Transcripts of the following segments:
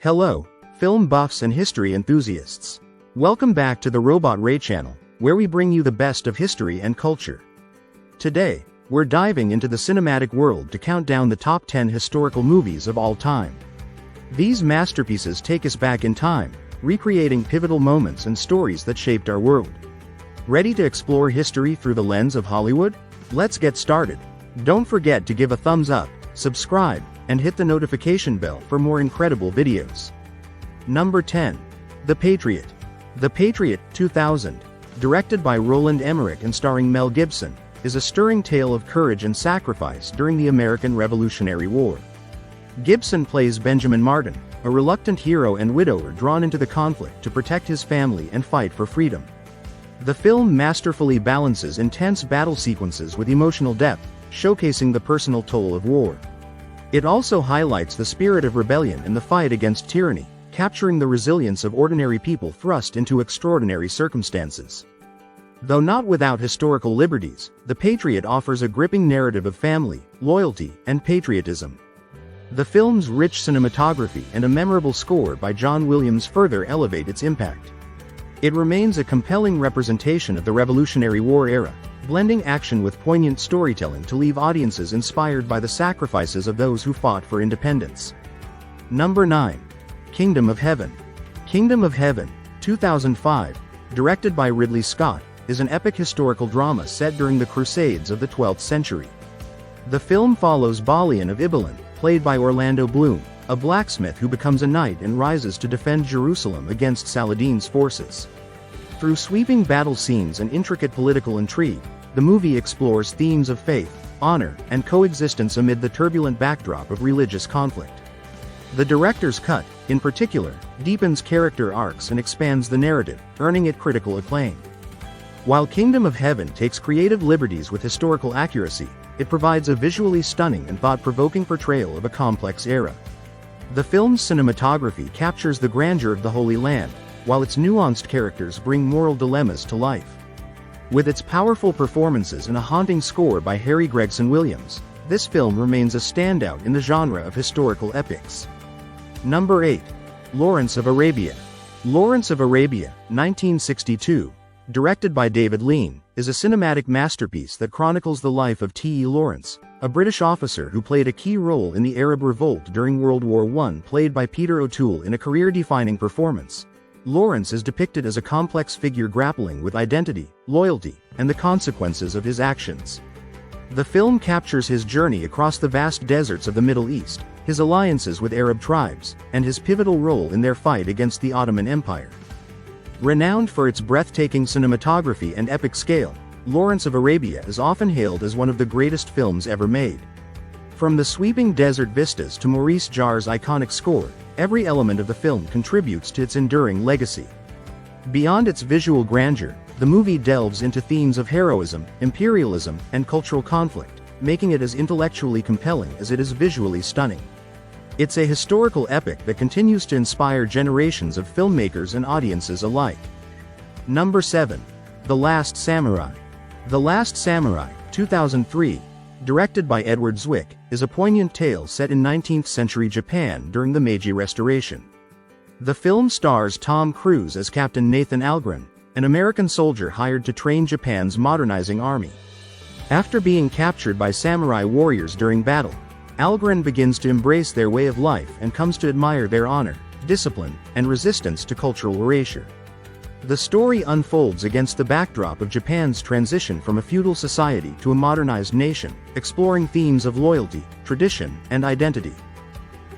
Hello, film buffs and history enthusiasts. Welcome back to the Robot Ray channel, where we bring you the best of history and culture. Today, we're diving into the cinematic world to count down the top 10 historical movies of all time. These masterpieces take us back in time, recreating pivotal moments and stories that shaped our world. Ready to explore history through the lens of Hollywood? Let's get started. Don't forget to give a thumbs up, subscribe, and hit the notification bell for more incredible videos. Number 10. The Patriot. The Patriot, 2000, directed by Roland Emmerich and starring Mel Gibson, is a stirring tale of courage and sacrifice during the American Revolutionary War. Gibson plays Benjamin Martin, a reluctant hero and widower drawn into the conflict to protect his family and fight for freedom. The film masterfully balances intense battle sequences with emotional depth, showcasing the personal toll of war. It also highlights the spirit of rebellion in the fight against tyranny, capturing the resilience of ordinary people thrust into extraordinary circumstances. Though not without historical liberties, The Patriot offers a gripping narrative of family, loyalty, and patriotism. The film's rich cinematography and a memorable score by John Williams further elevate its impact. It remains a compelling representation of the Revolutionary War era, blending action with poignant storytelling to leave audiences inspired by the sacrifices of those who fought for independence. Number 9. Kingdom of Heaven. Kingdom of Heaven, 2005, directed by Ridley Scott, is an epic historical drama set during the Crusades of the 12th century. The film follows Balian of Ibelin, played by Orlando Bloom, a blacksmith who becomes a knight and rises to defend Jerusalem against Saladin's forces. Through sweeping battle scenes and intricate political intrigue, the movie explores themes of faith, honor, and coexistence amid the turbulent backdrop of religious conflict. The director's cut, in particular, deepens character arcs and expands the narrative, earning it critical acclaim. While Kingdom of Heaven takes creative liberties with historical accuracy, it provides a visually stunning and thought-provoking portrayal of a complex era. The film's cinematography captures the grandeur of the Holy Land, while its nuanced characters bring moral dilemmas to life. With its powerful performances and a haunting score by Harry Gregson Williams, this film remains a standout in the genre of historical epics. Number 8. Lawrence of Arabia. Lawrence of Arabia, 1962, directed by David Lean, is a cinematic masterpiece that chronicles the life of T.E. Lawrence, a British officer who played a key role in the Arab Revolt during World War I, played by Peter O'Toole in a career-defining performance. Lawrence is depicted as a complex figure grappling with identity, loyalty, and the consequences of his actions. The film captures his journey across the vast deserts of the Middle East, his alliances with Arab tribes, and his pivotal role in their fight against the Ottoman Empire. Renowned for its breathtaking cinematography and epic scale, Lawrence of Arabia is often hailed as one of the greatest films ever made. From the sweeping desert vistas to Maurice Jarre's iconic score, every element of the film contributes to its enduring legacy. Beyond its visual grandeur, the movie delves into themes of heroism, imperialism, and cultural conflict, making it as intellectually compelling as it is visually stunning. It's a historical epic that continues to inspire generations of filmmakers and audiences alike. Number 7. The Last Samurai. The Last Samurai, 2003, directed by Edward Zwick, is a poignant tale set in 19th-century Japan during the Meiji Restoration. The film stars Tom Cruise as Captain Nathan Algren, an American soldier hired to train Japan's modernizing army. After being captured by samurai warriors during battle, Algren begins to embrace their way of life and comes to admire their honor, discipline, and resistance to cultural erasure. The story unfolds against the backdrop of Japan's transition from a feudal society to a modernized nation, exploring themes of loyalty, tradition, and identity.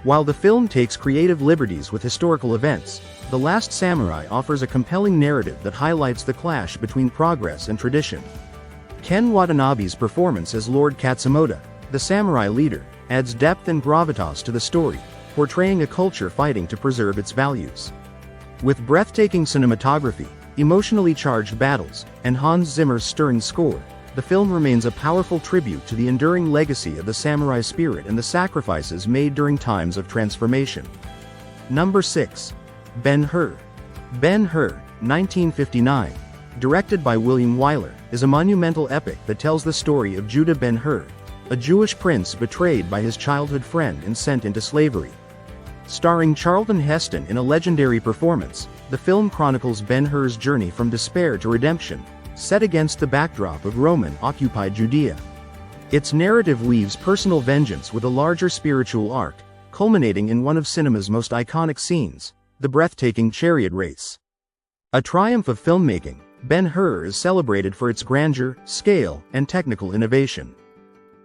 While the film takes creative liberties with historical events, The Last Samurai offers a compelling narrative that highlights the clash between progress and tradition. Ken Watanabe's performance as Lord Katsumoto, the samurai leader, adds depth and gravitas to the story, portraying a culture fighting to preserve its values. With breathtaking cinematography, emotionally charged battles, and Hans Zimmer's stirring score, the film remains a powerful tribute to the enduring legacy of the samurai spirit and the sacrifices made during times of transformation. Number 6. Ben-Hur. Ben-Hur, 1959, directed by William Wyler, is a monumental epic that tells the story of Judah Ben-Hur, a Jewish prince betrayed by his childhood friend and sent into slavery. Starring Charlton Heston in a legendary performance, the film chronicles Ben-Hur's journey from despair to redemption, set against the backdrop of Roman-occupied Judea. Its narrative weaves personal vengeance with a larger spiritual arc, culminating in one of cinema's most iconic scenes, the breathtaking chariot race. A triumph of filmmaking, Ben-Hur is celebrated for its grandeur, scale, and technical innovation.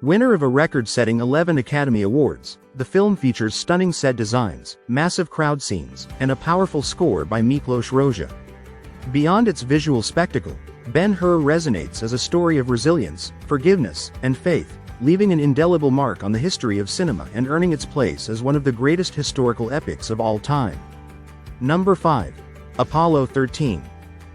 Winner of a record-setting 11 Academy Awards, the film features stunning set designs, massive crowd scenes, and a powerful score by Miklos Rozsa. Beyond its visual spectacle, Ben-Hur resonates as a story of resilience, forgiveness, and faith, leaving an indelible mark on the history of cinema and earning its place as one of the greatest historical epics of all time. Number 5. Apollo 13.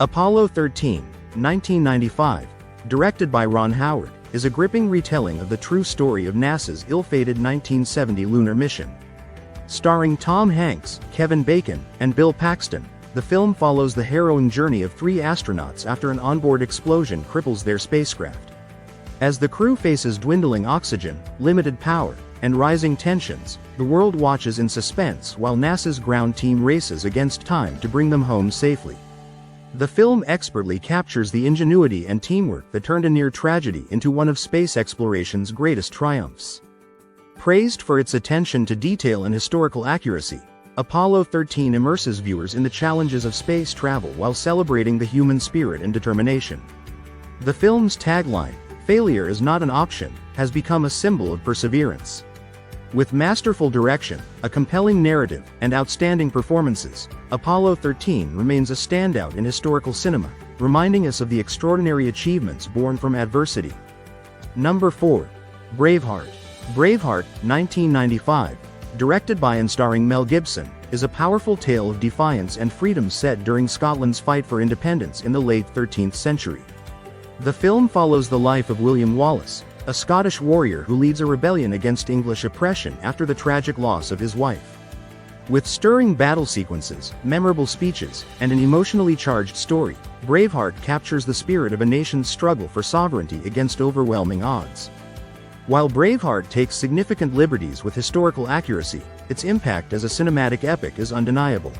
Apollo 13, 1995, directed by Ron Howard, is a gripping retelling of the true story of NASA's ill-fated 1970 lunar mission. Starring Tom Hanks, Kevin Bacon, and Bill Paxton, the film follows the harrowing journey of 3 astronauts after an onboard explosion cripples their spacecraft. As the crew faces dwindling oxygen, limited power, and rising tensions, the world watches in suspense while NASA's ground team races against time to bring them home safely. The film expertly captures the ingenuity and teamwork that turned a near tragedy into one of space exploration's greatest triumphs. Praised for its attention to detail and historical accuracy, Apollo 13 immerses viewers in the challenges of space travel while celebrating the human spirit and determination. The film's tagline, "Failure is not an option," has become a symbol of perseverance. With masterful direction, a compelling narrative, and outstanding performances, Apollo 13 remains a standout in historical cinema, reminding us of the extraordinary achievements born from adversity. Number 4. Braveheart. Braveheart, 1995, directed by and starring Mel Gibson, is a powerful tale of defiance and freedom set during Scotland's fight for independence in the late 13th century. The film follows the life of William Wallace, a Scottish warrior who leads a rebellion against English oppression after the tragic loss of his wife. With stirring battle sequences, memorable speeches, and an emotionally charged story, Braveheart captures the spirit of a nation's struggle for sovereignty against overwhelming odds. While Braveheart takes significant liberties with historical accuracy, its impact as a cinematic epic is undeniable.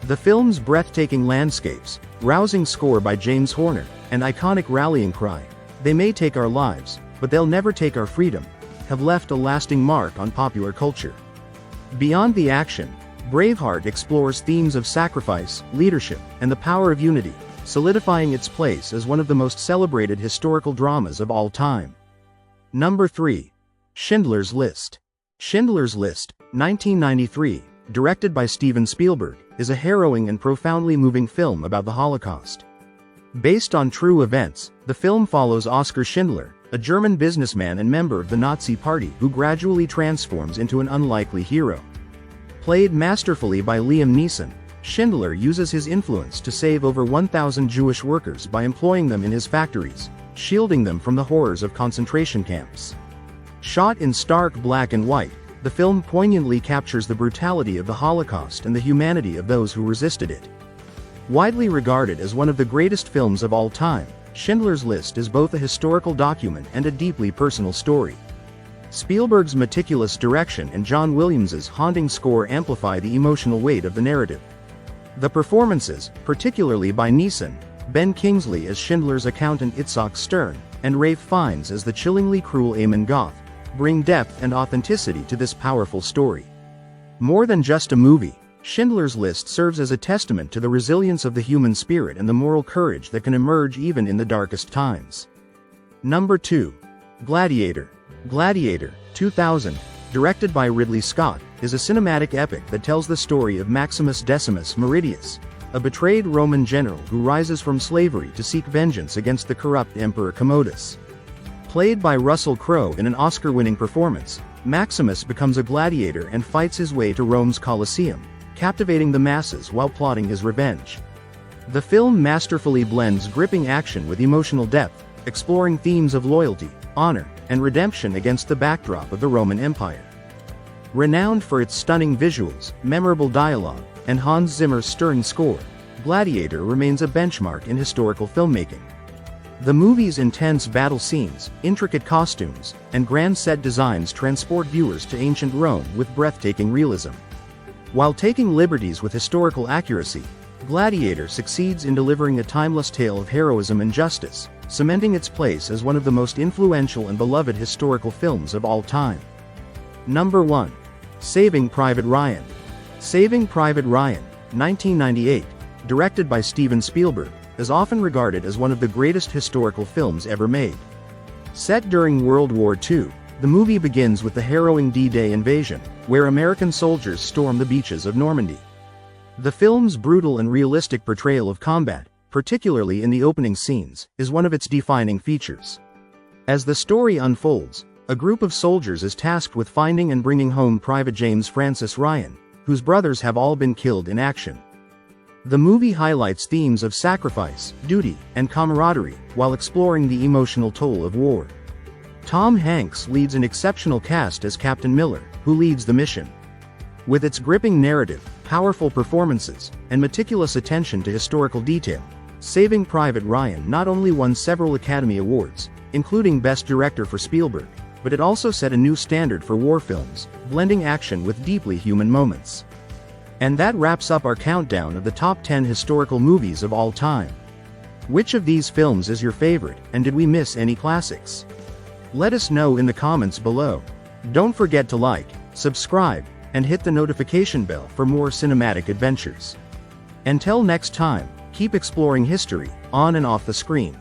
The film's breathtaking landscapes, rousing score by James Horner, and iconic rallying cry, "They may take our lives, but they'll never take our freedom," have left a lasting mark on popular culture. Beyond the action, Braveheart explores themes of sacrifice, leadership, and the power of unity, solidifying its place as one of the most celebrated historical dramas of all time. Number 3. Schindler's List. Schindler's List, 1993, directed by Steven Spielberg, is a harrowing and profoundly moving film about the Holocaust. Based on true events, the film follows Oskar Schindler, a German businessman and member of the Nazi Party who gradually transforms into an unlikely hero. Played masterfully by Liam Neeson, Schindler uses his influence to save over 1,000 Jewish workers by employing them in his factories, shielding them from the horrors of concentration camps. Shot in stark black and white, the film poignantly captures the brutality of the Holocaust and the humanity of those who resisted it. Widely regarded as one of the greatest films of all time, Schindler's List is both a historical document and a deeply personal story. Spielberg's meticulous direction and John Williams's haunting score amplify the emotional weight of the narrative. The performances, particularly by Neeson, Ben Kingsley as Schindler's accountant Itzhak Stern, and Ralph Fiennes as the chillingly cruel Eamon Goth, bring depth and authenticity to this powerful story. More than just a movie, Schindler's List serves as a testament to the resilience of the human spirit and the moral courage that can emerge even in the darkest times. Number 2. Gladiator. Gladiator, 2000, directed by Ridley Scott, is a cinematic epic that tells the story of Maximus Decimus Meridius, a betrayed Roman general who rises from slavery to seek vengeance against the corrupt Emperor Commodus. Played by Russell Crowe in an Oscar-winning performance, Maximus becomes a gladiator and fights his way to Rome's Colosseum, captivating the masses while plotting his revenge. The film masterfully blends gripping action with emotional depth, exploring themes of loyalty, honor, and redemption against the backdrop of the Roman Empire. Renowned for its stunning visuals, memorable dialogue, and Hans Zimmer's stirring score, Gladiator remains a benchmark in historical filmmaking. The movie's intense battle scenes, intricate costumes, and grand set designs transport viewers to ancient Rome with breathtaking realism. While taking liberties with historical accuracy, Gladiator succeeds in delivering a timeless tale of heroism and justice, cementing its place as one of the most influential and beloved historical films of all time. Number 1. Saving Private Ryan. Saving Private Ryan, 1998, directed by Steven Spielberg, is often regarded as one of the greatest historical films ever made. Set during World War II, the movie begins with the harrowing D-Day invasion, where American soldiers storm the beaches of Normandy. The film's brutal and realistic portrayal of combat, particularly in the opening scenes, is one of its defining features. As the story unfolds, a group of soldiers is tasked with finding and bringing home Private James Francis Ryan, whose brothers have all been killed in action. The movie highlights themes of sacrifice, duty, and camaraderie, while exploring the emotional toll of war. Tom Hanks leads an exceptional cast as Captain Miller, who leads the mission. With its gripping narrative, powerful performances, and meticulous attention to historical detail, Saving Private Ryan not only won several Academy Awards, including Best Director for Spielberg, but it also set a new standard for war films, blending action with deeply human moments. And that wraps up our countdown of the top 10 historical movies of all time. Which of these films is your favorite, and did we miss any classics? Let us know in the comments below. Don't forget to like, subscribe, and hit the notification bell for more cinematic adventures. Until next time, keep exploring history, on and off the screen.